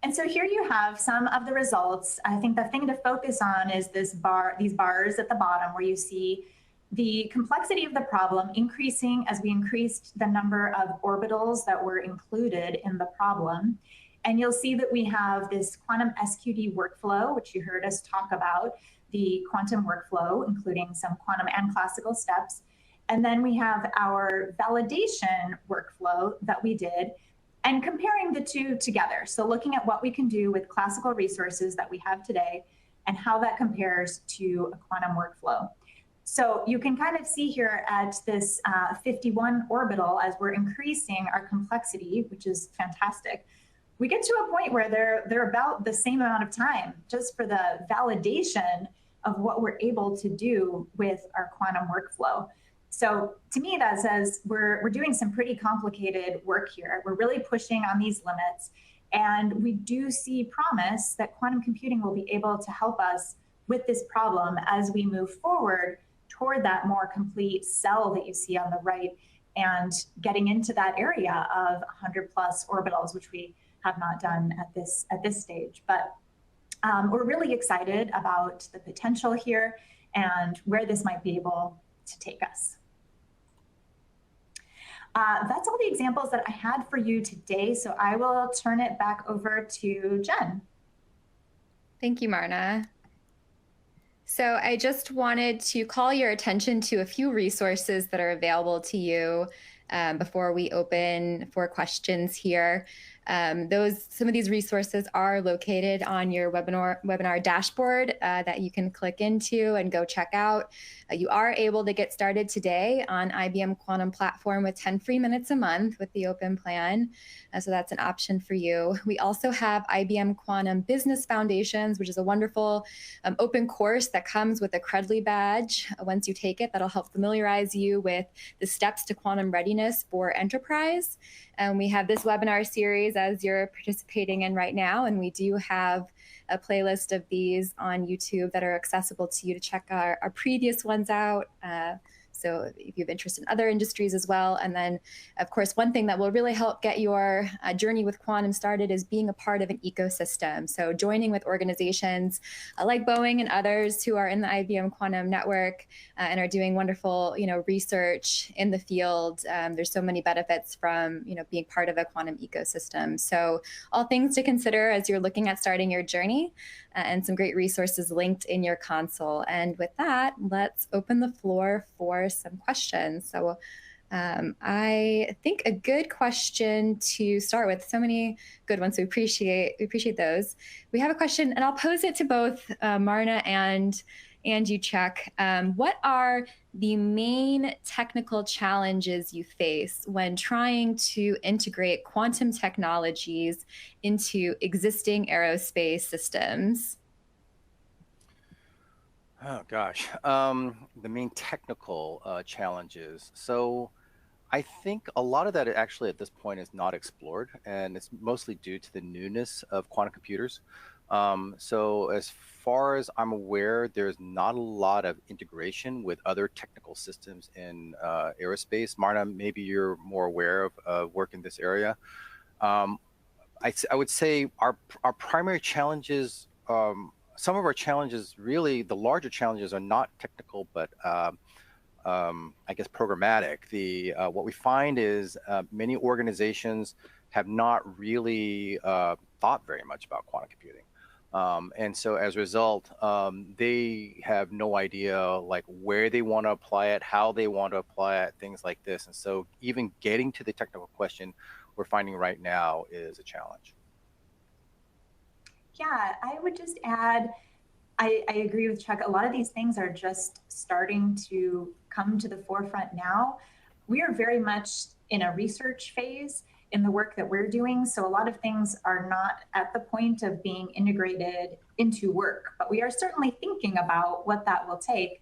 And so here you have some of the results. I think the thing to focus on is these bars at the bottom, where you see the complexity of the problem increasing as we increased the number of orbitals that were included in the problem. And you'll see that we have this quantum SQD workflow, which you heard us talk about, the quantum workflow, including some quantum and classical steps. And then we have our validation workflow that we did, and comparing the two together. So looking at what we can do with classical resources that we have today and how that compares to a quantum workflow. So you can kind of see here at this 51 orbital, as we're increasing our complexity, which is fantastic, we get to a point where they're about the same amount of time just for the validation of what we're able to do with our quantum workflow. So to me, that says we're doing some pretty complicated work here. We're really pushing on these limits. And we do see promise that quantum computing will be able to help us with this problem as we move forward toward that more complete cell that you see on the right, and getting into that area of 100 plus orbitals, which we have not done at this stage. But we're really excited about the potential here and where this might be able to take us. That's all the examples that I had for you today. So I will turn it back over to Jen. Thank you, Marna. So I just wanted to call your attention to a few resources that are available to you before we open for questions here. Some of these resources are located on your webinar dashboard that you can click into and go check out. You are able to get started today on IBM Quantum Platform with 10 free minutes a month with the open plan. So that's an option for you. We also have IBM Quantum Business Foundations, which is a wonderful open course that comes with a Credly badge. Once you take it, that'll help familiarize you with the steps to quantum readiness for enterprise. And we have this webinar series as you're participating in right now, and we do have a playlist of these on YouTube that are accessible to you to check our previous ones out. So if you have interest in other industries as well. And then, of course, one thing that will really help get your journey with quantum started is being a part of an ecosystem. So joining with organizations like Boeing and others who are in the IBM Quantum Network and are doing wonderful, research in the field. There's so many benefits from, being part of a quantum ecosystem. So all things to consider as you're looking at starting your journey, and some great resources linked in your console. And with that, let's open the floor for some questions. So I think a good question to start with, so many good ones, so we appreciate those. We have a question, and I'll pose it to both Marna and and you, Chuck. What are the main technical challenges you face when trying to integrate quantum technologies into existing aerospace systems? Oh gosh, the main technical challenges. So I think a lot of that actually at this point is not explored, and it's mostly due to the newness of quantum computers. So as far as I'm aware, there's not a lot of integration with other technical systems in aerospace. Marna, maybe you're more aware of work in this area. Um, I would say our primary challenges, some of our challenges, really the larger challenges are not technical, but I guess programmatic. What we find is many organizations have not really thought very much about quantum computing. And so as a result, they have no idea like where they want to apply it, how they want to apply it, things like this. And so even getting to the technical question we're finding right now is a challenge. Yeah, I would just add, I agree with Chuck. A lot of these things are just starting to come to the forefront now. We are very much in a research phase in the work that we're doing. So a lot of things are not at the point of being integrated into work, but we are certainly thinking about what that will take.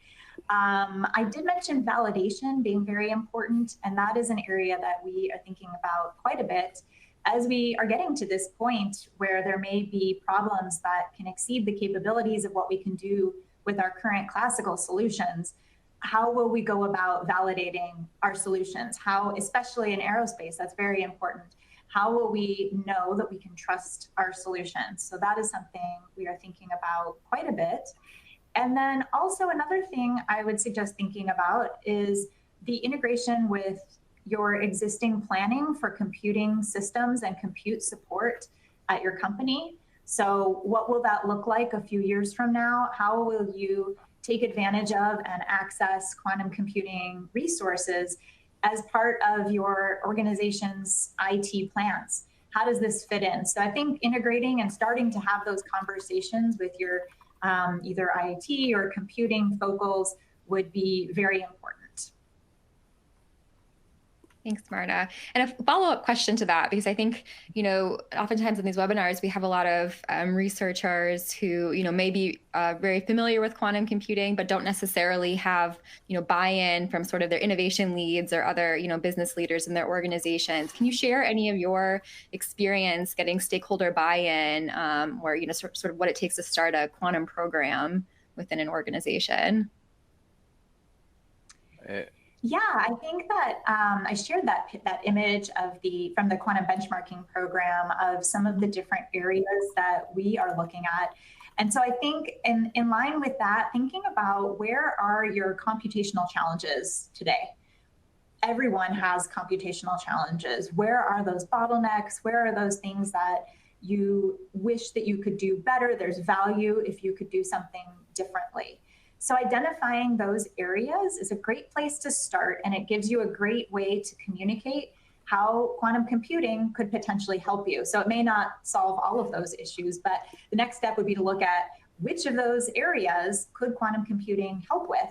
I did mention validation being very important, and that is an area that we are thinking about quite a bit as we are getting to this point where there may be problems that can exceed the capabilities of what we can do with our current classical solutions. How will we go about validating our solutions? How, especially in aerospace, that's very important. How will we know that we can trust our solutions? So that is something we are thinking about quite a bit. And then also another thing I would suggest thinking about is the integration with your existing planning for computing systems and compute support at your company. So what will that look like a few years from now? How will you take advantage of and access quantum computing resources as part of your organization's IT plans? How does this fit in? So I think integrating and starting to have those conversations with your either IT or computing focals would be very important. Thanks, Marta. And a follow-up question to that, because I think, oftentimes in these webinars, we have a lot of researchers who, may be very familiar with quantum computing, but don't necessarily have, buy-in from sort of their innovation leads or other, business leaders in their organizations. Can you share any of your experience getting stakeholder buy-in or, sort of what it takes to start a quantum program within an organization? Yeah, I think that I shared that image of from the quantum benchmarking program of some of the different areas that we are looking at. And so I think in line with that, thinking about where are your computational challenges today? Everyone has computational challenges. Where are those bottlenecks? Where are those things that you wish that you could do better? There's value if you could do something differently. So identifying those areas is a great place to start, and it gives you a great way to communicate how quantum computing could potentially help you. So it may not solve all of those issues, but the next step would be to look at which of those areas could quantum computing help with,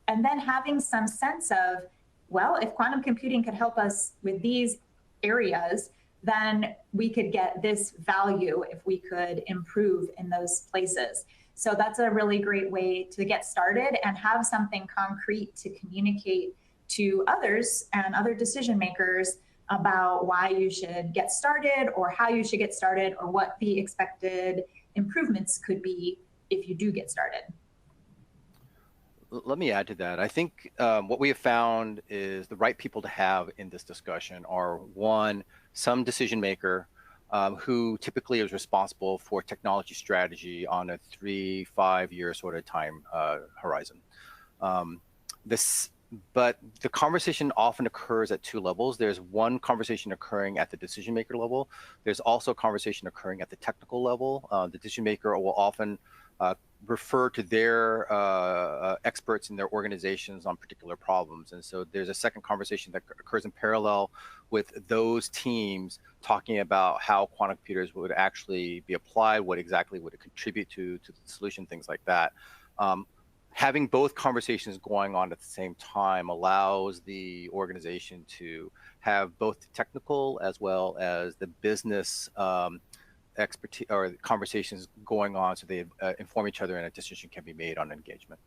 and then having some sense of, well, if quantum computing could help us with these areas, then we could get this value if we could improve in those places. So that's a really great way to get started and have something concrete to communicate to others and other decision makers about why you should get started or how you should get started or what the expected improvements could be if you do get started. Let me add to that. I think what we have found is the right people to have in this discussion are, one, some decision maker who typically is responsible for technology strategy on a 3-5 year sort of time horizon. But the conversation often occurs at two levels. There's one conversation occurring at the decision maker level. There's also a conversation occurring at the technical level. The decision maker will often refer to their experts in their organizations on particular problems. And so there's a second conversation that occurs in parallel with those teams talking about how quantum computers would actually be applied, what exactly would it contribute to the solution, things like that. having both conversations going on at the same time allows the organization to have both the technical as well as the business expertise or conversations going on, so they inform each other and a decision can be made on engagement.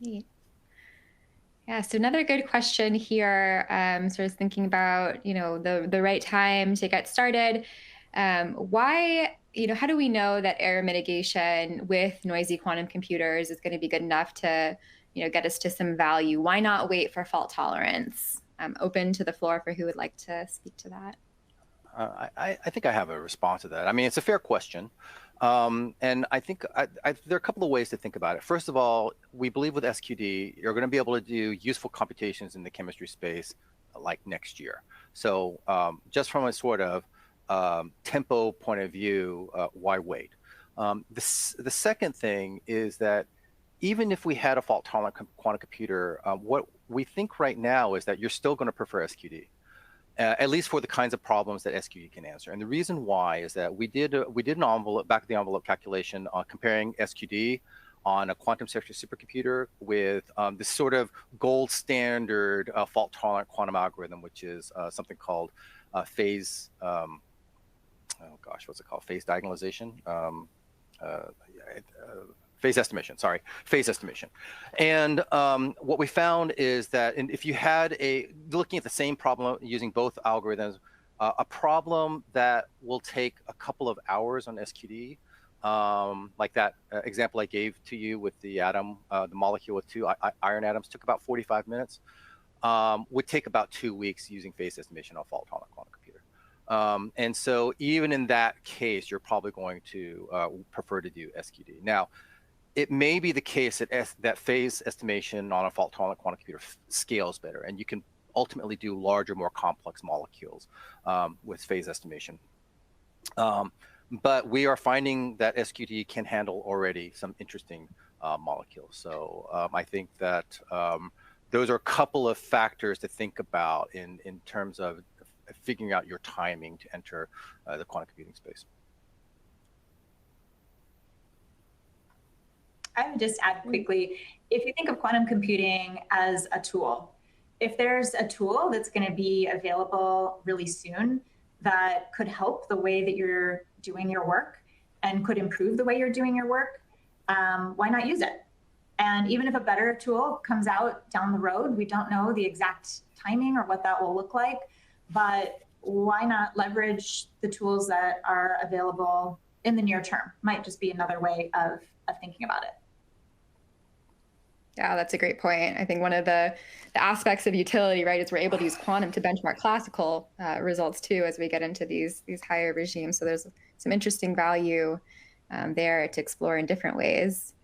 Neat. Yeah, so another good question here, sort of thinking about, the right time to get started. Why, how do we know that error mitigation with noisy quantum computers is going to be good enough to, get us to some value? Why not wait for fault tolerance? I'm open to the floor for who would like to speak to that. I think I have a response to that. I mean, it's a fair question. And I think there are a couple of ways to think about it. First of all, we believe with SQD, you're going to be able to do useful computations in the chemistry space like next year. So just from a sort of tempo point of view, why wait? The second thing is that even if we had a fault-tolerant quantum computer, what we think right now is that you're still going to prefer SQD. At least for the kinds of problems that SQD can answer. And the reason why is that we did an envelope, back of the envelope calculation on comparing SQD on a quantum sector supercomputer with this sort of gold standard fault tolerant quantum algorithm, which is something called phase, what's it called? Phase diagonalization. Phase estimation, sorry, phase estimation. And what we found is that if you had looking at the same problem using both algorithms, a problem that will take a couple of hours on SQD, like that example I gave to you with the atom, the molecule with two iron atoms took about 45 minutes, would take about 2 weeks using phase estimation on a fault-tolerant quantum computer. And so even in that case, you're probably going to prefer to do SQD. Now, it may be the case that phase estimation on a fault-tolerant quantum computer scales better, and you can ultimately do larger, more complex molecules with phase estimation. But we are finding that SQD can handle already some interesting molecules. So I think that those are a couple of factors to think about in terms of figuring out your timing to enter the quantum computing space. I would just add quickly, if you think of quantum computing as a tool, if there's a tool that's going to be available really soon that could help the way that you're doing your work and could improve the way you're doing your work, why not use it? And even if a better tool comes out down the road, we don't know the exact timing or what that will look like, but why not leverage the tools that are available in the near term? Might just be another way of thinking about it. Yeah, that's a great point. I think one of the aspects of utility, right, is we're able to use quantum to benchmark classical results too as we get into these higher regimes. So there's some interesting value there to explore in different ways.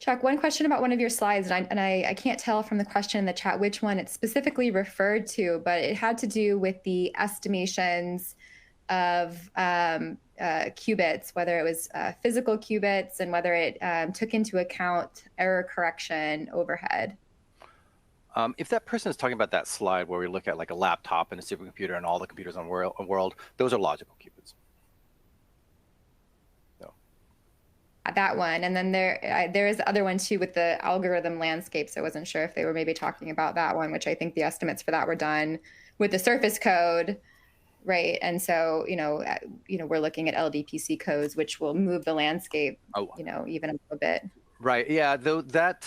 Chuck, one question about one of your slides, and I can't tell from the question in the chat which one it specifically referred to, but it had to do with the estimations of qubits, whether it was physical qubits and whether it took into account error correction overhead. If that person is talking about that slide where we look at like a laptop and a supercomputer and all the computers on the world, those are logical qubits. No. That one, and then there is the other one too with the algorithm landscape. So I wasn't sure if they were maybe talking about that one, which I think the estimates for that were done with the surface code. Right. And so, we're looking at LDPC codes, which will move the landscape, even a little bit. Right. Yeah. Though that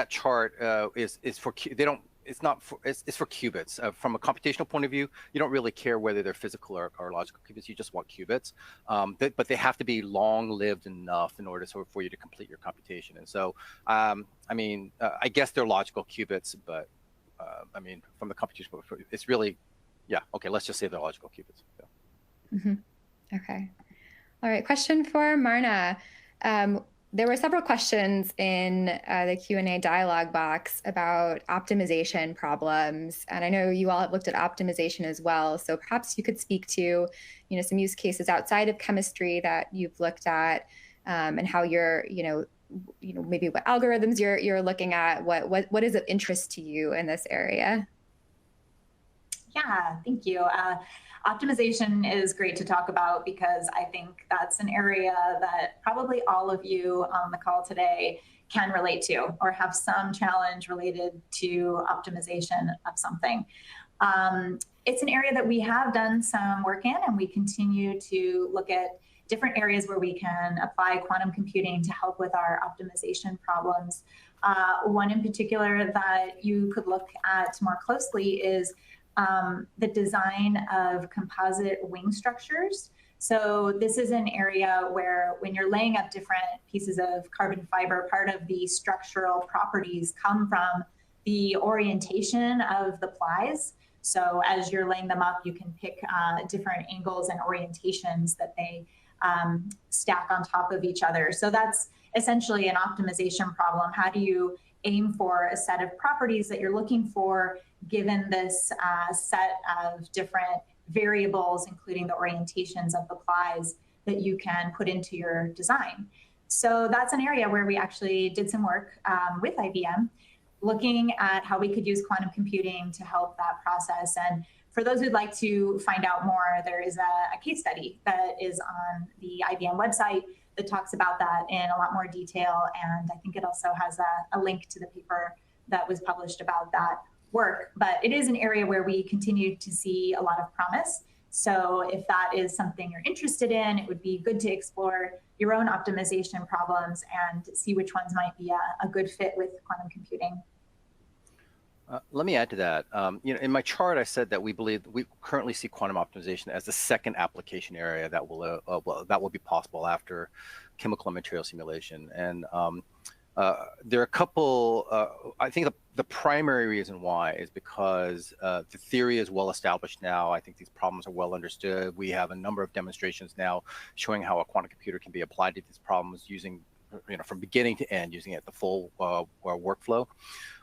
chart is for it's for qubits. From a computational point of view, you don't really care whether they're physical or logical qubits. You just want qubits. But they have to be long-lived enough in order for you to complete your computation. And so, I guess they're logical qubits, but from the computational point of view, it's really. Yeah. Okay. Let's just say they're logical qubits. Yeah. Mm-hmm. Okay. All right. Question for Marna. There were several questions in the Q&A dialog box about optimization problems, and I know you all have looked at optimization as well. So perhaps you could speak to, some use cases outside of chemistry that you've looked at, and how you're, maybe what algorithms you're looking at. What is of interest to you in this area? Yeah, thank you. Optimization is great to talk about because I think that's an area that probably all of you on the call today can relate to or have some challenge related to optimization of something. It's an area that we have done some work in, and we continue to look at different areas where we can apply quantum computing to help with our optimization problems. One in particular that you could look at more closely is the design of composite wing structures. So this is an area where when you're laying up different pieces of carbon fiber, part of the structural properties come from the orientation of the plies. So as you're laying them up, you can pick different angles and orientations that they stack on top of each other. So that's essentially an optimization problem. How do you aim for a set of properties that you're looking for given this set of different variables, including the orientations of the plies that you can put into your design? So that's an area where we actually did some work with IBM, looking at how we could use quantum computing to help that process. And for those who'd like to find out more, there is a case study that is on the IBM website that talks about that in a lot more detail. And I think it also has a link to the paper that was published about that work. But it is an area where we continue to see a lot of promise. So if that is something you're interested in, it would be good to explore your own optimization problems and see which ones might be a good fit with quantum computing. Let me add to that. In my chart, I said that we believe we currently see quantum optimization as the second application area that will be possible after chemical and material simulation. And there are a couple. I think the primary reason why is because the theory is well established now. I think these problems are well understood. We have a number of demonstrations now showing how a quantum computer can be applied to these problems using, from beginning to end, using it at the full workflow.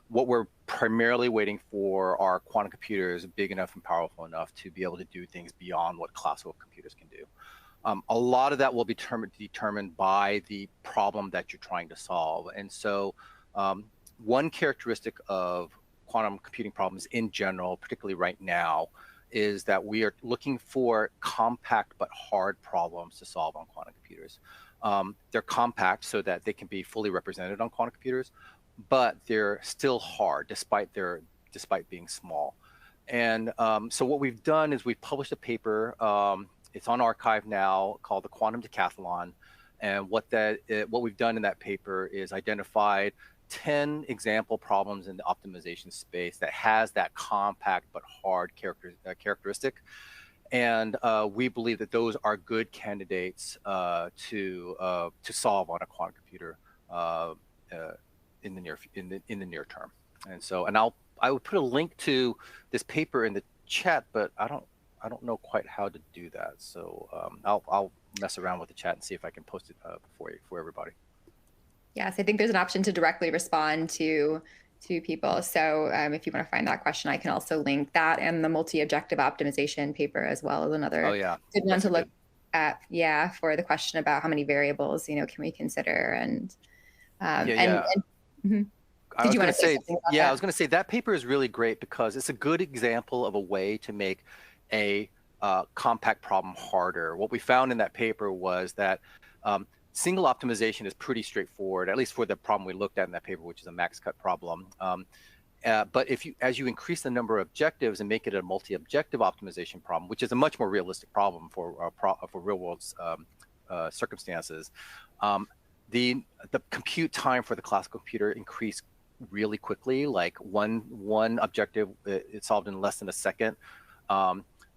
What we're primarily waiting for are quantum computers big enough and powerful enough to be able to do things beyond what classical computers can do. A lot of that will be determined by the problem that you're trying to solve. And so one characteristic of quantum computing problems in general, particularly right now, is that we are looking for compact but hard problems to solve on quantum computers. They're compact so that they can be fully represented on quantum computers, but they're still hard despite being small. And so what we've done is we've published a paper. It's on arXiv now, called the Quantum Decathlon. And what we've done in that paper is identified 10 example problems in the optimization space that has that compact but hard characteristic. And we believe that those are good candidates to solve on a quantum computer in the near term. And so, I would put a link to this paper in the chat, but I don't know quite how to do that. So I'll mess around with the chat and see if I can post it for everybody. Yes, I think there's an option to directly respond to people. So if you want to find that question, I can also link that and the multi-objective optimization paper as well as another good one to look at. Yeah, for the question about how many variables can we consider and mm-hmm. I was going to say that paper is really great because it's a good example of a way to make a compact problem harder. What we found in that paper was that single optimization is pretty straightforward, at least for the problem we looked at in that paper, which is a max cut problem. But as you increase the number of objectives and make it a multi-objective optimization problem, which is a much more realistic problem for real world circumstances, the compute time for the classical computer increased really quickly. Like one objective, it solved in less than a second.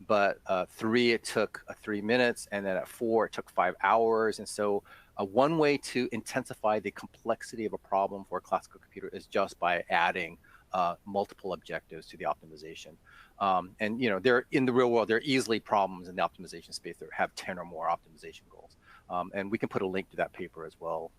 But 3, it took 3 minutes, and then at 4, it took 5 hours. And so one way to intensify the complexity of a problem for a classical computer is just by adding multiple objectives to the optimization. And there in the real world, there are easily problems in the optimization space that have 10 or more optimization goals. And we can put a link to that paper as well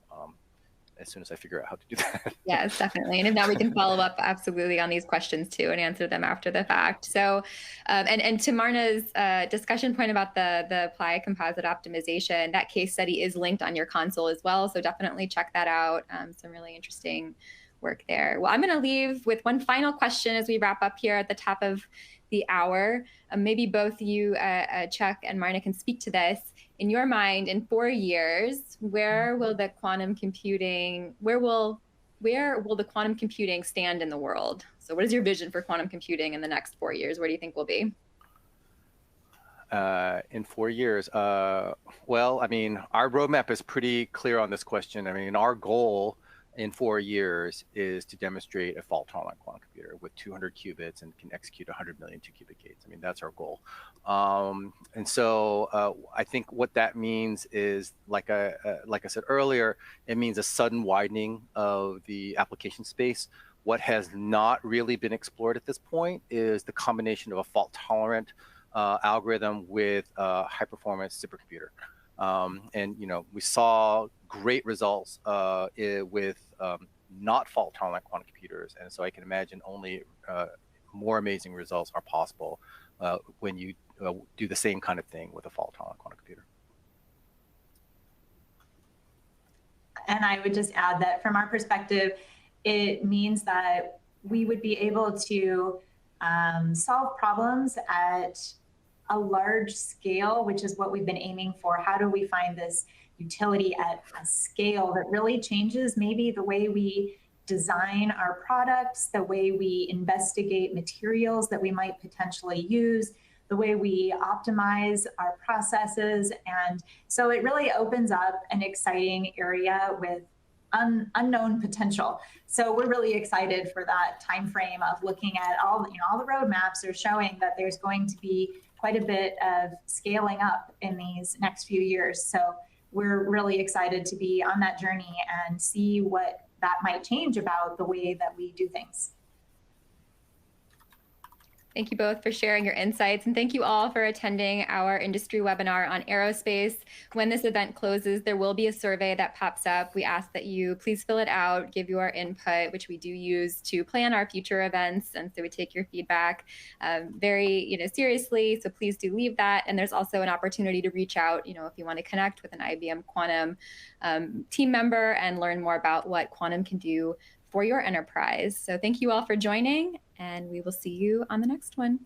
as soon as I figure out how to do that. Yes, definitely. And if not, we can follow up absolutely on these questions too and answer them after the fact. So, and to Marna's discussion point about the apply composite optimization, that case study is linked on your console as well. So definitely check that out. Some really interesting work there. Well, I'm going to leave with one final question as we wrap up here at the top of the hour. Maybe both you, Chuck and Marna, can speak to this. In your mind, in 4 years, where will the quantum computing stand in the world? So what is your vision for quantum computing in the next 4 years? Where do you think we'll be? In 4 years, well, I mean, our roadmap is pretty clear on this question. I mean, our goal in 4 years is to demonstrate a fault-tolerant quantum computer with 200 qubits and can execute 100 million 2-qubit gates. I mean, that's our goal. And so I think what that means is, like I said earlier, it means a sudden widening of the application space. What has not really been explored at this point is the combination of a fault-tolerant algorithm with a high-performance supercomputer. And we saw great results with not fault-tolerant quantum computers, and so I can imagine only more amazing results are possible when you do the same kind of thing with a fault-tolerant quantum computer. And I would just add that from our perspective, it means that we would be able to solve problems at a large scale, which is what we've been aiming for. How do we find this utility at a scale that really changes maybe the way we design our products, the way we investigate materials that we might potentially use, the way we optimize our processes. And so it really opens up an exciting area with unknown potential. So we're really excited for that time frame of looking at all the roadmaps are showing that there's going to be quite a bit of scaling up in these next few years. So we're really excited to be on that journey and see what that might change about the way that we do things. Thank you both for sharing your insights, and thank you all for attending our industry webinar on aerospace. When this event closes, there will be a survey that pops up. We ask that you please fill it out, give your input, which we do use to plan our future events, and so we take your feedback very seriously, so please do leave that. And there's also an opportunity to reach out if you want to connect with an IBM Quantum team member and learn more about what quantum can do for your enterprise. So thank you all for joining, and we will see you on the next one.